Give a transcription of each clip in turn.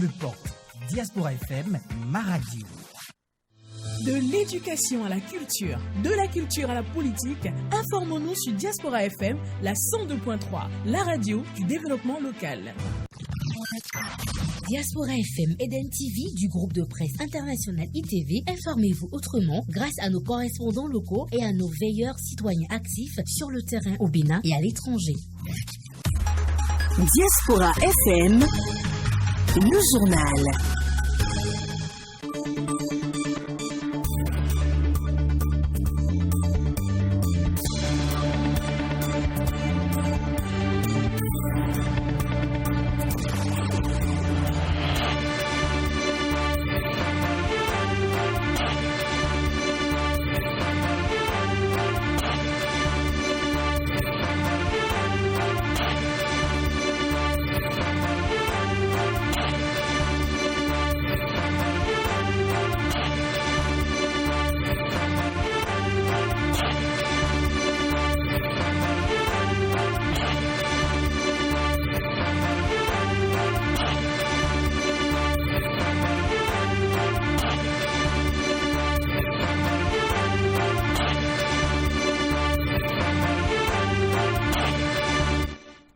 Le porte Diaspora FM, ma radio. De l'éducation à la culture, de la culture à la politique, informons-nous sur Diaspora FM, la 102.3, la radio du développement local. Diaspora FM Eden TV du groupe de presse international ITV, informez-vous autrement grâce à nos correspondants locaux et à nos veilleurs citoyens actifs sur le terrain au Bénin et à l'étranger. Diaspora FM, le journal.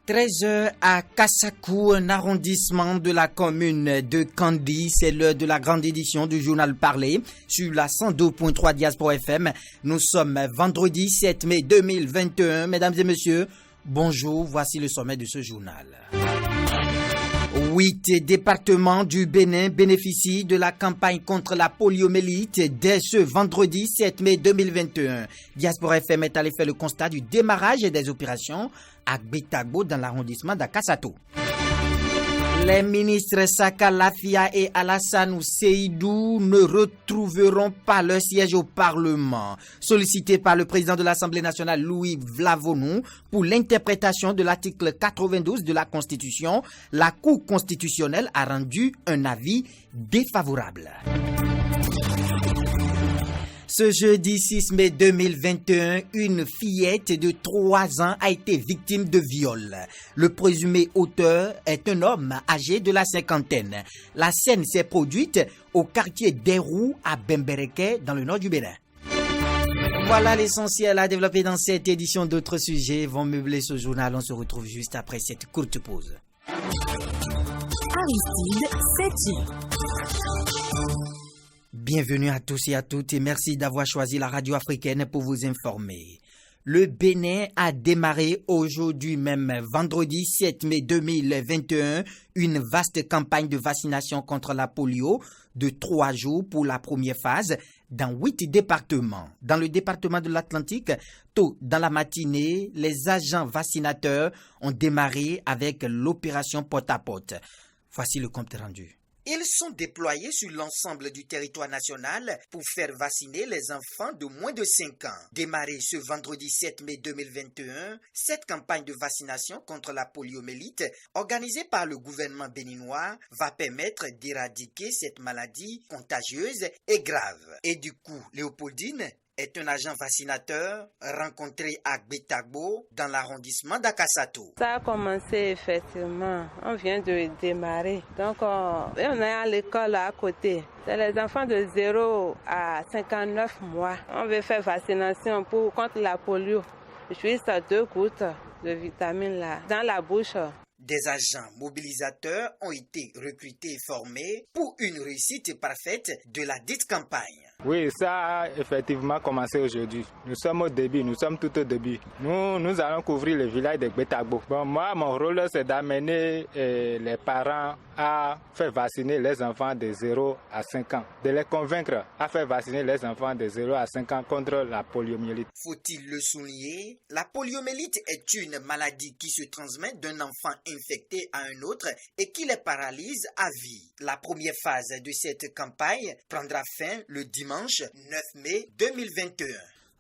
« 13h à Kassakou, un arrondissement de la commune de Kandi. C'est l'heure de la grande édition du journal Parler sur la 102.3 Diaspora FM. Nous sommes vendredi 7 mai 2021. Mesdames et messieurs, bonjour. Voici le sommet de ce journal. 8 départements du Bénin bénéficient de la campagne contre la poliomyélite dès ce vendredi 7 mai 2021. Diaspora FM est allé faire le constat du démarrage des opérations à Gbetagbo dans l'arrondissement d'Akassato. Les ministres Saka Lafia et Alassane Seydou ne retrouveront pas leur siège au Parlement. Sollicités par le président de l'Assemblée nationale Louis Vlavonou pour l'interprétation de l'article 92 de la Constitution, la Cour constitutionnelle a rendu un avis défavorable. Ce jeudi 6 mai 2021, une fillette de 3 ans a été victime de viol. Le présumé auteur est un homme âgé de la cinquantaine. La scène s'est produite au quartier d'Erou à Bembereke dans le nord du Bénin. Voilà l'essentiel à développer dans cette édition. D'autres sujets vont meubler ce journal. On se retrouve juste après cette courte pause. Aristide Séti. Bienvenue à tous et à toutes et merci d'avoir choisi la radio africaine pour vous informer. Le Bénin a démarré aujourd'hui même vendredi 7 mai 2021 une vaste campagne de vaccination contre la polio de 3 jours pour la première phase dans 8 départements. Dans le département de l'Atlantique, tôt dans la matinée, les agents vaccinateurs ont démarré avec l'opération porte-à-porte. Voici le compte rendu. Ils sont déployés sur l'ensemble du territoire national pour faire vacciner les enfants de moins de 5 ans. Démarrée ce vendredi 7 mai 2021, cette campagne de vaccination contre la poliomyélite, organisée par le gouvernement béninois, va permettre d'éradiquer cette maladie contagieuse et grave. Et du coup, Léopoldine est un agent vaccinateur rencontré à Gbetagbo dans l'arrondissement d'Akassato. Ça a commencé effectivement, on vient de démarrer. Donc on est à l'école à côté. C'est les enfants de 0 à 59 mois. On veut faire vaccination contre la polio. Juste 2 gouttes de vitamines là, dans la bouche. Des agents mobilisateurs ont été recrutés et formés pour une réussite parfaite de la dite campagne. Oui, ça a effectivement commencé aujourd'hui. Nous sommes au début, nous sommes tout au début. Nous allons couvrir le village de Gbetagbo. Bon, moi, mon rôle, c'est d'amener les parents à faire vacciner les enfants de 0 à 5 ans. De les convaincre à faire vacciner les enfants de 0 à 5 ans contre la poliomyélite. Faut-il le souligner? La poliomyélite est une maladie qui se transmet d'un enfant infecté à un autre et qui les paralyse à vie. La première phase de cette campagne prendra fin le dimanche 9 mai 2021.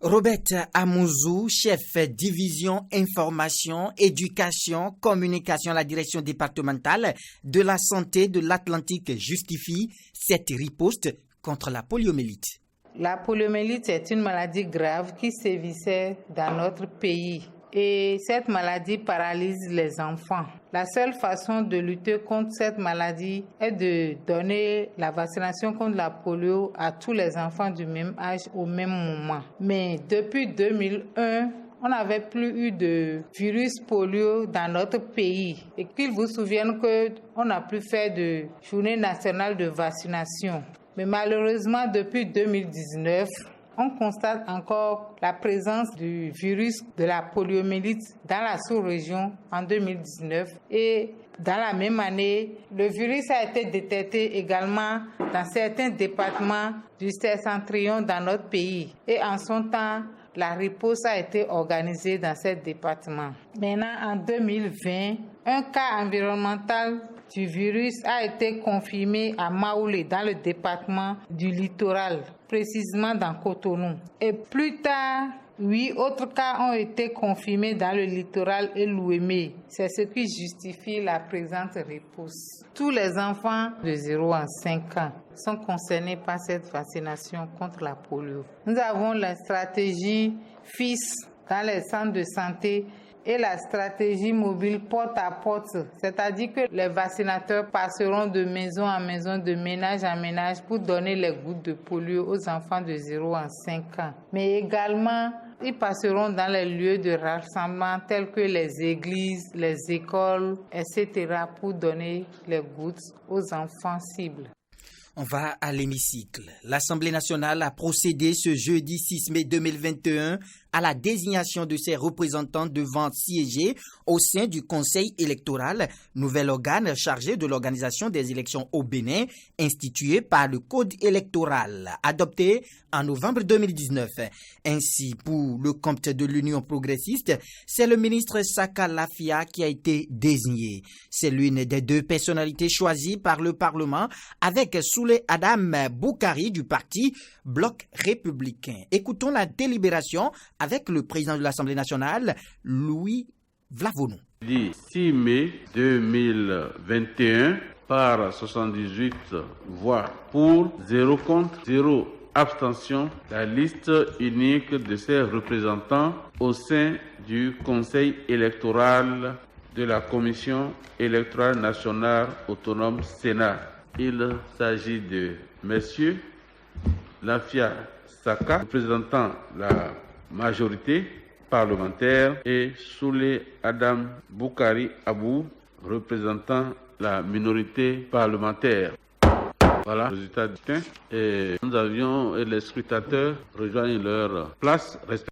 Robert Amouzou, chef division information, éducation, communication à la direction départementale de la santé de l'Atlantique, justifie cette riposte contre la poliomyélite. La poliomyélite est une maladie grave qui sévissait dans notre pays. et cette maladie paralyse les enfants. La seule façon de lutter contre cette maladie est de donner la vaccination contre la polio à tous les enfants du même âge au même moment. Mais depuis 2001, on n'avait plus eu de virus polio dans notre pays. Et qu'il vous souvienne qu'on n'a plus fait de journée nationale de vaccination. Mais malheureusement, depuis 2019, on constate encore la présence du virus de la poliomyélite dans la sous-région en 2019. Et dans la même année, le virus a été détecté également dans certains départements du septentrion dans notre pays. Et en son temps, la riposte a été organisée dans ces départements. Maintenant, en 2020, un cas environnemental du virus a été confirmé à Maoulé, dans le département du littoral, précisément dans Cotonou. Et plus tard, 8 autres cas ont été confirmés dans le littoral et l'Ouémé. C'est ce qui justifie la présente riposte. Tous les enfants de 0 à 5 ans sont concernés par cette vaccination contre la polio. Nous avons la stratégie FIS dans les centres de santé et la stratégie mobile porte à porte, c'est-à-dire que les vaccinateurs passeront de maison en maison, de ménage en ménage pour donner les gouttes de polio aux enfants de 0 à 5 ans. Mais également, ils passeront dans les lieux de rassemblement tels que les églises, les écoles, etc. pour donner les gouttes aux enfants cibles. On va à l'hémicycle. L'Assemblée nationale a procédé ce jeudi 6 mai 2021 à la désignation de ses représentants devant siéger au sein du Conseil électoral, nouvel organe chargé de l'organisation des élections au Bénin, institué par le Code électoral, adopté en novembre 2019. Ainsi, pour le compte de l'Union progressiste, c'est le ministre Saka Lafia qui a été désigné. C'est l'une des deux personnalités choisies par le Parlement avec Souley Adam Boukari du parti Bloc républicain. Écoutons la délibération avec le président de l'Assemblée nationale, Louis Vlavonou. Le 6 mai 2021, par 78 voix pour, 0 contre, 0 abstention, la liste unique de ses représentants au sein du Conseil électoral de la Commission électorale nationale autonome Sénat. Il s'agit de messieurs Lafia Saka, représentant la majorité parlementaire, et Souley Adam Boukari Abou, représentant la minorité parlementaire. Voilà le résultat du scrutin. Et nous avions les scrutateurs rejoignent leur place respective.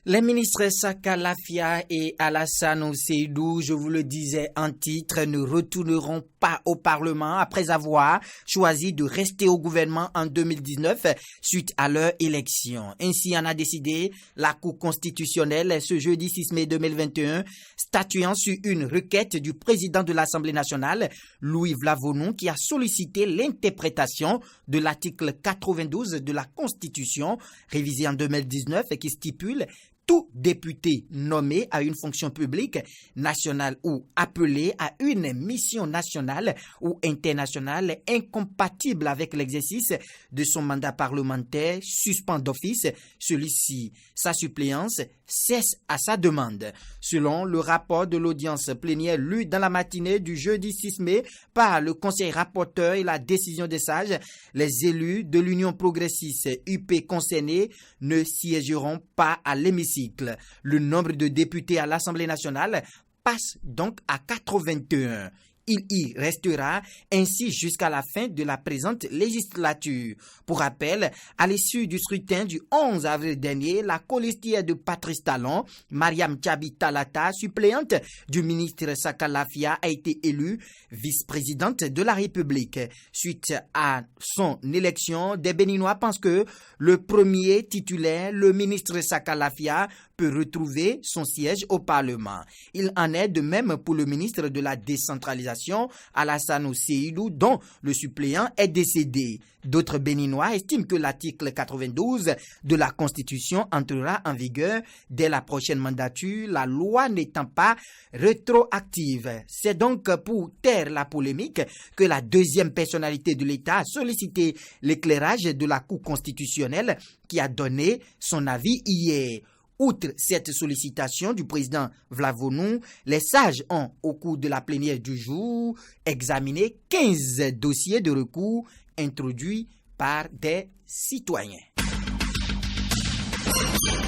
Les ministres Saka Lafia et Alassane Seydou, je vous le disais en titre, ne retourneront pas au Parlement après avoir choisi de rester au gouvernement en 2019 suite à leur élection. Ainsi en a décidé la Cour constitutionnelle ce jeudi 6 mai 2021, statuant sur une requête du président de l'Assemblée nationale, Louis Vlavonou, qui a sollicité l'interprétation de l'article 92 de la Constitution, révisé en 2019, et qui stipule tout député nommé à une fonction publique nationale ou appelé à une mission nationale ou internationale incompatible avec l'exercice de son mandat parlementaire suspend d'office celui-ci. Sa suppléance cesse à sa demande. Selon le rapport de l'audience plénière lu dans la matinée du jeudi 6 mai par le conseil rapporteur et la décision des sages, les élus de l'Union progressiste UP concernés ne siégeront pas à l'hémicycle. Le nombre de députés à l'Assemblée nationale passe donc à 81. Il y restera ainsi jusqu'à la fin de la présente législature. Pour rappel, à l'issue du scrutin du 11 avril dernier, la colistière de Patrice Talon, Mariam Tchabi Talata, suppléante du ministre Saka Lafia, a été élue vice-présidente de la République. Suite à son élection, des Béninois pensent que le premier titulaire, le ministre Saka Lafia, peut retrouver son siège au Parlement. Il en est de même pour le ministre de la décentralisation, Alassane Seydou, dont le suppléant est décédé. D'autres Béninois estiment que l'article 92 de la Constitution entrera en vigueur dès la prochaine mandature, la loi n'étant pas rétroactive. C'est donc pour taire la polémique que la deuxième personnalité de l'État a sollicité l'éclairage de la Cour constitutionnelle qui a donné son avis hier. Outre cette sollicitation du président Vlavonou, les sages ont, au cours de la plénière du jour, examiné 15 dossiers de recours introduits par des citoyens.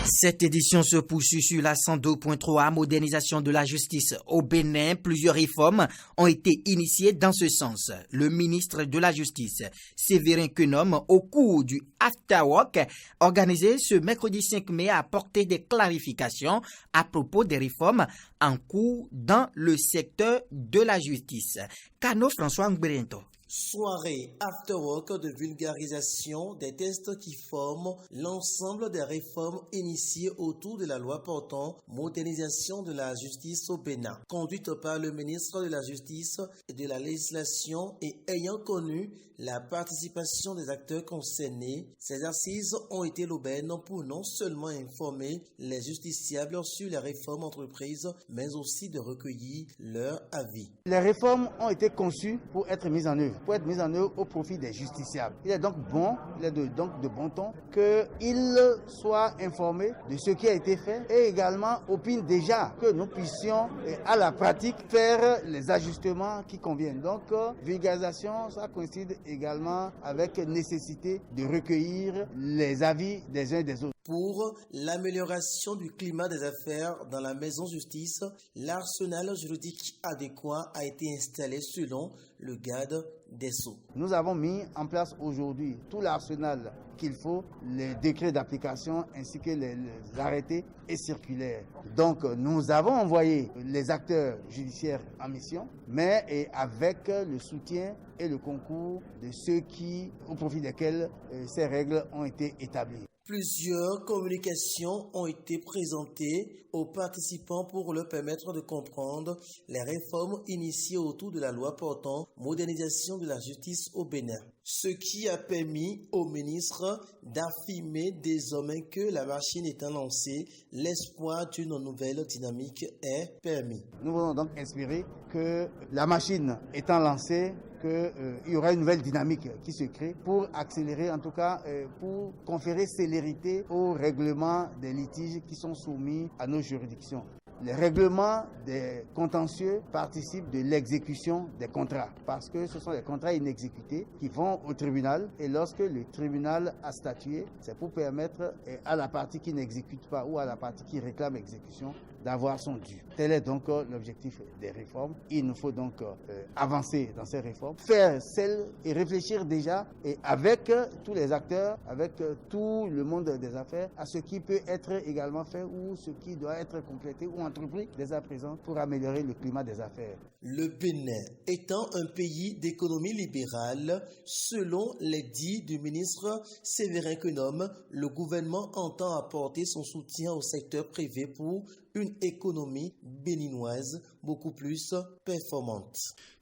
Cette édition se poursuit sur la 102.3, modernisation de la justice. Au Bénin, plusieurs réformes ont été initiées dans ce sens. Le ministre de la Justice, Séverin Quenom, au cours du After Work organisé ce mercredi 5 mai, a apporté des clarifications à propos des réformes en cours dans le secteur de la justice. Cano François Ngberento. Soirée after-work de vulgarisation des textes qui forment l'ensemble des réformes initiées autour de la loi portant modernisation de la justice au Bénin, conduite par le ministre de la Justice et de la Législation et ayant connu la participation des acteurs concernés. Ces assises ont été l'aubaine pour non seulement informer les justiciables sur les réformes entreprises, mais aussi de recueillir leur avis. Les réformes ont été conçues pour être mises en œuvre au profit des justiciables. Il est donc de bon ton qu'ils soient informés de ce qui a été fait et également opinent déjà que nous puissions à la pratique faire les ajustements qui conviennent. Donc, vulgarisation, ça coïncide également avec nécessité de recueillir les avis des uns et des autres. Pour l'amélioration du climat des affaires dans la maison justice, l'arsenal juridique adéquat a été installé selon le garde des Sceaux. Nous avons mis en place aujourd'hui tout l'arsenal qu'il faut, les décrets d'application ainsi que les arrêtés et circulaires. Donc nous avons envoyé les acteurs judiciaires en mission, mais avec le soutien et le concours de ceux au profit desquels ces règles ont été établies. Plusieurs communications ont été présentées aux participants pour leur permettre de comprendre les réformes initiées autour de la loi portant modernisation de la justice au Bénin. Ce qui a permis au ministre d'affirmer désormais que la machine étant lancée, l'espoir d'une nouvelle dynamique est permis. Nous voulons donc espérer que la machine étant lancée, qu'il y aura une nouvelle dynamique qui se crée pour accélérer, en tout cas pour conférer célérité au règlement des litiges qui sont soumis à nos juridictions. Les règlements des contentieux participent de l'exécution des contrats parce que ce sont les contrats inexécutés qui vont au tribunal et lorsque le tribunal a statué, c'est pour permettre à la partie qui n'exécute pas ou à la partie qui réclame exécution d'avoir son dû. Tel est donc l'objectif des réformes. Il nous faut donc avancer dans ces réformes, faire celles et réfléchir déjà et avec tous les acteurs, avec tout le monde des affaires, à ce qui peut être également fait ou ce qui doit être complété ou entrepris dès à présent pour améliorer le climat des affaires. Le Bénin étant un pays d'économie libérale, selon les dits du ministre Séverin Quenom, le gouvernement entend apporter son soutien au secteur privé pour une économie béninoise beaucoup plus performante.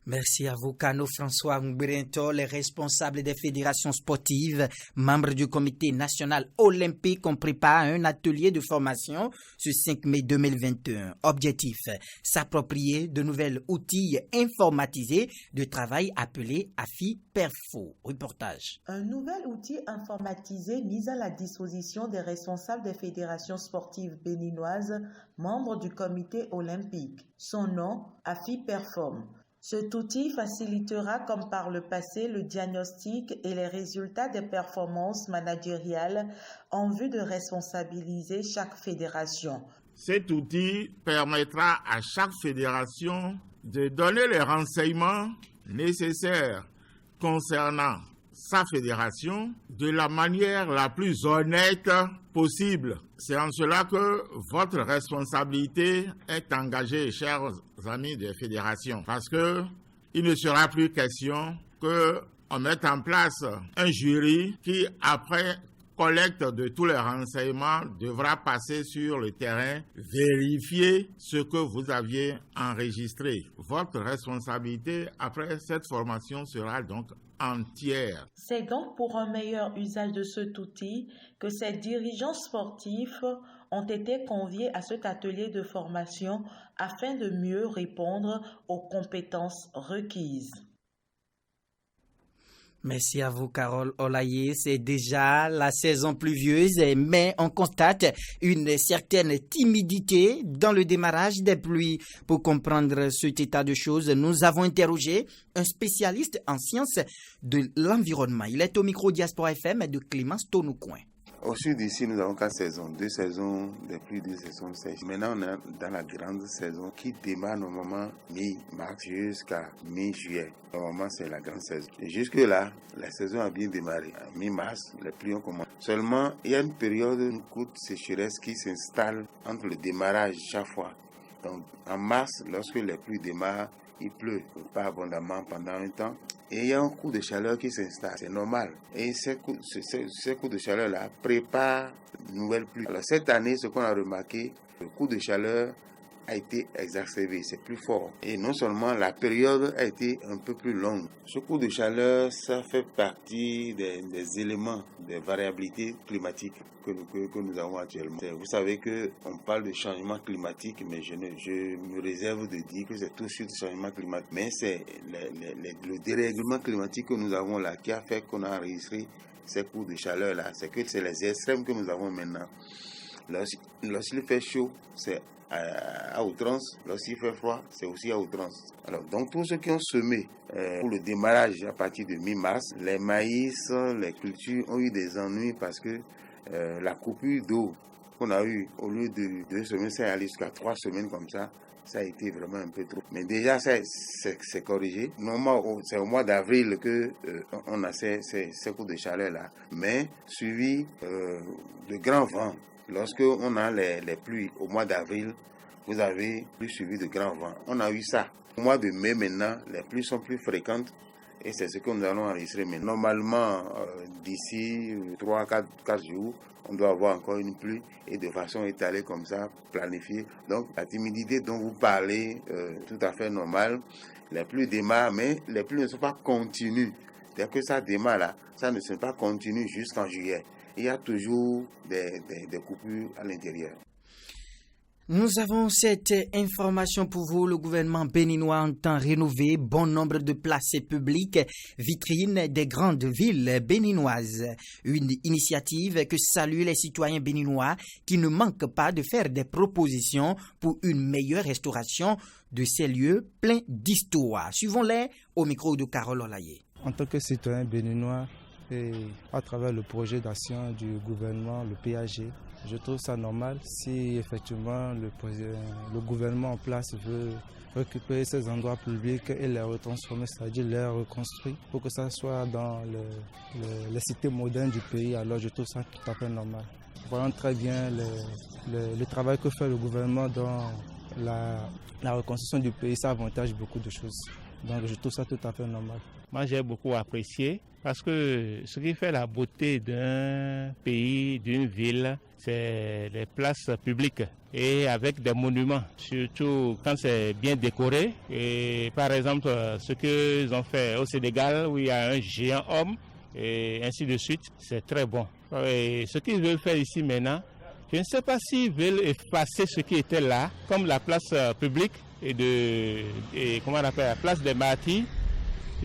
Merci à vous, Cano François Ngberento. Les responsables des fédérations sportives, membres du comité national olympique, ont préparé un atelier de formation ce 5 mai 2021. Objectif, s'approprier de nouveaux outils informatisés de travail appelés AFI-Perfo. Reportage. Un nouvel outil informatisé mis à la disposition des responsables des fédérations sportives béninoises, membres du comité olympique. Son nom, AFI-Perform. Cet outil facilitera, comme par le passé, le diagnostic et les résultats des performances managériales en vue de responsabiliser chaque fédération. Cet outil permettra à chaque fédération de donner les renseignements nécessaires concernant sa fédération de la manière la plus honnête possible. C'est en cela que votre responsabilité est engagée, chers amis des fédérations, parce que il ne sera plus question qu'on mette en place un jury qui, après collecte de tous les renseignements, devra passer sur le terrain, vérifier ce que vous aviez enregistré. Votre responsabilité après cette formation sera donc entière. C'est donc pour un meilleur usage de cet outil que ces dirigeants sportifs ont été conviés à cet atelier de formation afin de mieux répondre aux compétences requises. Merci à vous, Carole Olaye. C'est déjà la saison pluvieuse, mais on constate une certaine timidité dans le démarrage des pluies. Pour comprendre cet état de choses, nous avons interrogé un spécialiste en sciences de l'environnement. Il est au micro Diaspora FM de Clémence Tonoucoin. Au sud d'ici, nous avons 4 saisons, 2 saisons de pluie, 2 saisons sèches. Maintenant, on est dans la grande saison qui démarre normalement mi-mars jusqu'à mi-juillet. Normalement, c'est la grande saison. Et jusque-là, la saison a bien démarré. À mi-mars, les pluies ont commencé. Seulement, il y a une période, une courte sécheresse qui s'installe entre le démarrage chaque fois. Donc, en mars, lorsque les pluies démarrent, il pleut pas abondamment pendant un temps. Et il y a un coup de chaleur qui s'installe, c'est normal. Et ces coups de chaleur-là préparent de nouvelles pluies. Alors cette année, ce qu'on a remarqué, le coup de chaleur a été exacerbé, c'est plus fort. Et non seulement la période a été un peu plus longue. Ce coup de chaleur, ça fait partie des éléments, des variabilités climatiques que nous avons actuellement. Vous savez qu'on parle de changement climatique, mais je me réserve de dire que c'est tout de suite changement climatique. Mais c'est le dérèglement climatique que nous avons là qui a fait qu'on a enregistré ces coups de chaleur là. C'est les extrêmes que nous avons maintenant. Lorsqu'il fait chaud, c'est à outrance. Lorsqu'il fait froid, c'est aussi à outrance. Alors, donc, tous ceux qui ont semé pour le démarrage à partir de mi-mars, les maïs, les cultures ont eu des ennuis parce que la coupure d'eau qu'on a eue, au lieu de 2 semaines, ça est allé jusqu'à 3 semaines comme ça. Ça a été vraiment un peu trop. Mais déjà, c'est corrigé. Normalement, c'est au mois d'avril qu'on a ces coups de chaleur-là. Mais suivi de grands vents. Lorsque on a les pluies au mois d'avril, vous avez plus suivi de grands vents. On a eu ça. Au mois de mai maintenant, les pluies sont plus fréquentes et c'est ce que nous allons enregistrer. Mais normalement, d'ici 3-4 jours, on doit avoir encore une pluie et de façon étalée comme ça, planifiée. Donc la timidité dont vous parlez, tout à fait normale. Les pluies démarrent, mais les pluies ne sont pas continues. Dès que ça démarre là, ça ne se pas continu jusqu'en juillet. Il y a toujours des coupures à l'intérieur. Nous avons cette information pour vous. Le gouvernement béninois entend rénover bon nombre de places publiques, vitrines des grandes villes béninoises. Une initiative que saluent les citoyens béninois qui ne manquent pas de faire des propositions pour une meilleure restauration de ces lieux pleins d'histoire. Suivons-les au micro de Carole Olaye. En tant que citoyen béninois, et à travers le projet d'action du gouvernement, le PAG, je trouve ça normal si effectivement le gouvernement en place veut récupérer ces endroits publics et les retransformer, c'est-à-dire les reconstruire pour que ça soit dans les cités modernes du pays. Alors je trouve ça tout à fait normal. Voyons très bien le travail que fait le gouvernement dans la reconstruction du pays, ça avantage beaucoup de choses. Donc je trouve ça tout à fait normal. Moi j'ai beaucoup apprécié parce que ce qui fait la beauté d'un pays, d'une ville, c'est les places publiques et avec des monuments, surtout quand c'est bien décoré. Et par exemple, ce qu'ils ont fait au Sénégal où il y a un géant homme et ainsi de suite, c'est très bon. Et ce qu'ils veulent faire ici maintenant, je ne sais pas s'ils veulent effacer ce qui était là, comme la place publique comment on appelle la place des martyrs.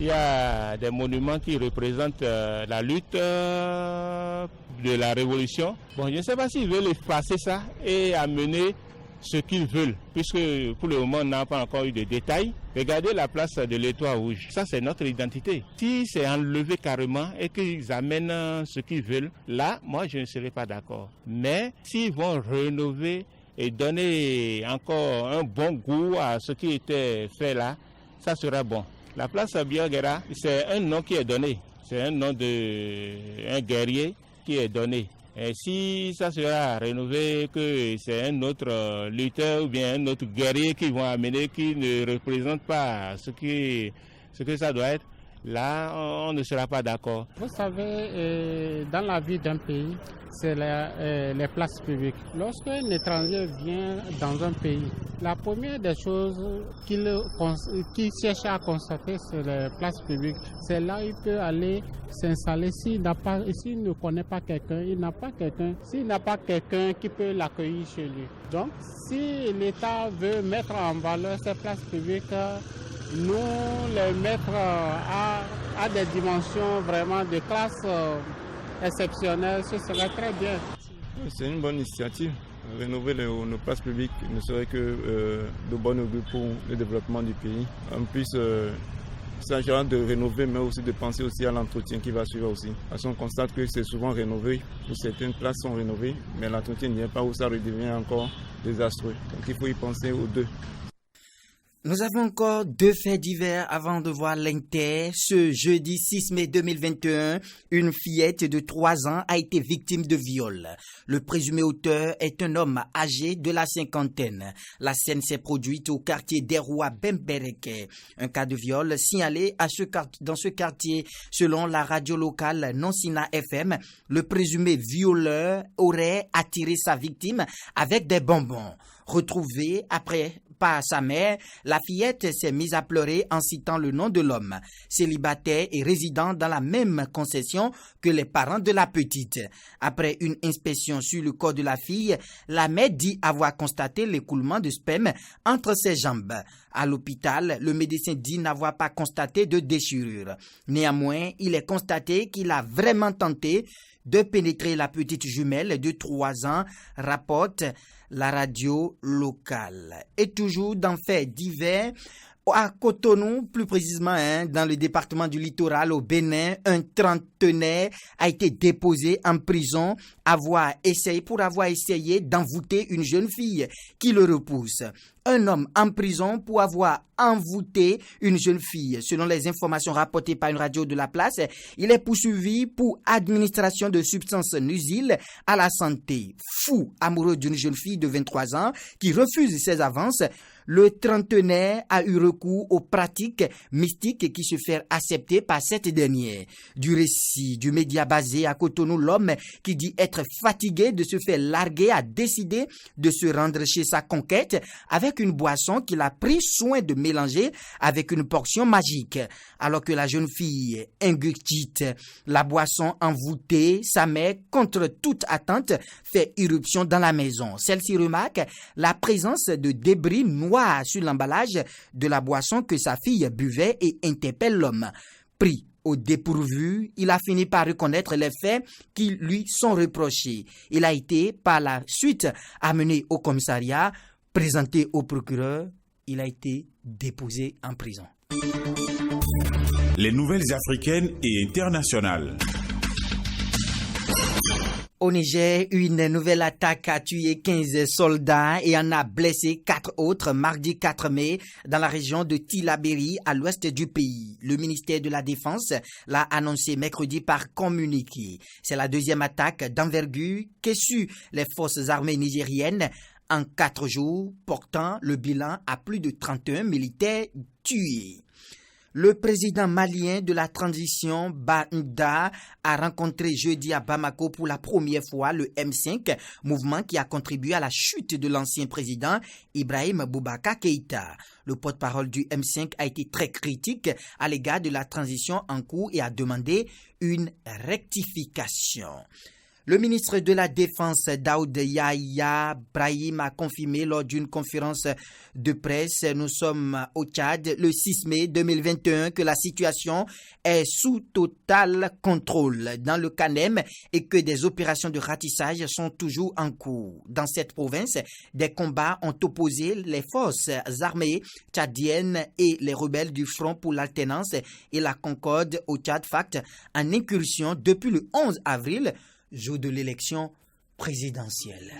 Il y a des monuments qui représentent la lutte de la révolution. Bon, je ne sais pas s'ils veulent effacer ça et amener ce qu'ils veulent, puisque pour le moment, on n'a pas encore eu de détails. Regardez la place de l'Étoile rouge. Ça, c'est notre identité. Si c'est enlevé carrément et qu'ils amènent ce qu'ils veulent, là, moi, je ne serai pas d'accord. Mais s'ils vont rénover et donner encore un bon goût à ce qui était fait là, ça sera bon. La place Biagera, c'est un nom qui est donné. C'est un nom d'un guerrier qui est donné. Et si ça sera rénové, que c'est un autre lutteur ou bien un autre guerrier qui vont amener, qui ne représente pas ce que ça doit être, là, on ne sera pas d'accord. Vous savez, dans la vie d'un pays, c'est les places publiques. Lorsqu'un étranger vient dans un pays, la première des choses qu'il cherche à constater, c'est les places publiques. C'est là qu'il peut aller s'installer. S'il ne connaît pas quelqu'un, s'il n'a pas quelqu'un qui peut l'accueillir chez lui. Donc, si l'État veut mettre en valeur ces places publiques, nous les mettre a des dimensions vraiment de classe exceptionnelle, ce serait très bien. C'est une bonne initiative. Rénover nos places publiques ne serait que de bon augure pour le développement du pays. En plus, il s'agira de rénover, mais aussi de penser aussi à l'entretien qui va suivre aussi. Parce qu'on constate que c'est souvent rénové, où certaines places sont rénovées, mais l'entretien n'y est pas, où ça redevient encore désastreux. Donc il faut y penser aux deux. Nous avons encore 2 faits divers avant de voir l'Inter. Ce jeudi 6 mai 2021, une fillette de 3 ans a été victime de viol. Le présumé auteur est un homme âgé de la cinquantaine. La scène s'est produite au quartier des Rois Bembereke. Un cas de viol signalé dans ce quartier. Selon la radio locale Nonsina FM, le présumé violeur aurait attiré sa victime avec des bonbons. Retrouvée après par sa mère, la fillette s'est mise à pleurer en citant le nom de l'homme, célibataire et résidant dans la même concession que les parents de la petite. Après une inspection sur le corps de la fille, la mère dit avoir constaté l'écoulement de sperme entre ses jambes. À l'hôpital, le médecin dit n'avoir pas constaté de déchirure. Néanmoins, il est constaté qu'il a vraiment tenté de pénétrer la petite jumelle de 3 ans, rapporte la radio locale. Et toujours dans faits divers, à Cotonou, plus précisément dans le département du littoral au Bénin, un trentenaire a été déposé en prison pour avoir essayé d'envoûter une jeune fille qui le repousse. Un homme en prison pour avoir envoûté une jeune fille. Selon les informations rapportées par une radio de la place, il est poursuivi pour administration de substances nuisibles à la santé. Fou amoureux d'une jeune fille de 23 ans qui refuse ses avances, le trentenaire a eu recours aux pratiques mystiques qui se font accepter par cette dernière. Du récit du média basé à Cotonou, l'homme qui dit être fatigué de se faire larguer a décidé de se rendre chez sa conquête avec une boisson qu'il a pris soin de mélanger avec une portion magique. Alors que la jeune fille ingurgite la boisson envoûtée, sa mère, contre toute attente, fait irruption dans la maison. Celle-ci remarque la présence de débris noirs sur l'emballage de la boisson que sa fille buvait et interpelle l'homme. Pris au dépourvu, il a fini par reconnaître les faits qui lui sont reprochés. Il a été par la suite amené au commissariat, présenté au procureur. Il a été déposé en prison. Les nouvelles africaines et internationales. Au Niger, une nouvelle attaque a tué 15 soldats et en a blessé 4 autres mardi 4 mai dans la région de Tillabéri à l'ouest du pays. Le ministère de la Défense l'a annoncé mercredi par communiqué. C'est la deuxième attaque d'envergure qu'aient su les forces armées nigériennes en 4 jours, portant le bilan à plus de 31 militaires tués. Le président malien de la transition, Banda, a rencontré jeudi à Bamako pour la première fois le M5, mouvement qui a contribué à la chute de l'ancien président Ibrahim Boubacar Keïta. Le porte-parole du M5 a été très critique à l'égard de la transition en cours et a demandé une rectification. Le ministre de la Défense, Daoud Yahya Brahim, a confirmé lors d'une conférence de presse, nous sommes au Tchad, le 6 mai 2021, que la situation est sous total contrôle dans le Kanem et que des opérations de ratissage sont toujours en cours. Dans cette province, des combats ont opposé les forces armées tchadiennes et les rebelles du Front pour l'alternance et la concorde au Tchad FACT en incursion depuis le 11 avril, jour de l'élection présidentielle.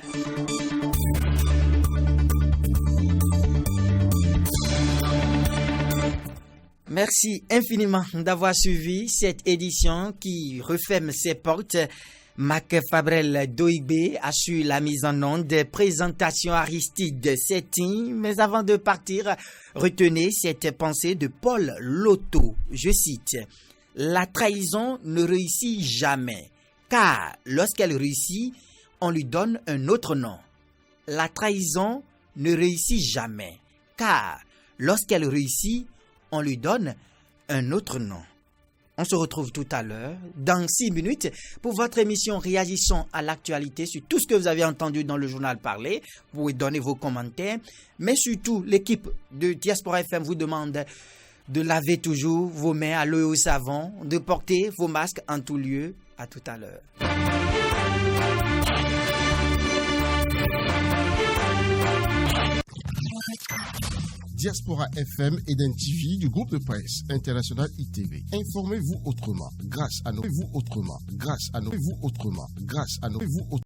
Merci infiniment d'avoir suivi cette édition qui referme ses portes. Mac Fabrel Doigbe assure la mise en onde, présentation Aristide Setin. Mais avant de partir, retenez cette pensée de Paul Lotto. Je cite, « La trahison ne réussit jamais. Car lorsqu'elle réussit, on lui donne un autre nom. La trahison ne réussit jamais. Car lorsqu'elle réussit, on lui donne un autre nom. » On se retrouve tout à l'heure, dans 6 minutes, pour votre émission Réagissons à l'actualité sur tout ce que vous avez entendu dans le journal parlé. Vous pouvez donner vos commentaires, mais surtout, l'équipe de Diaspora FM vous demande de laver toujours vos mains à l'eau et au savon, de porter vos masques en tout lieu. À tout à l'heure. Diaspora FM et d'un TV du groupe de presse international ITV. Informez-vous autrement grâce à nos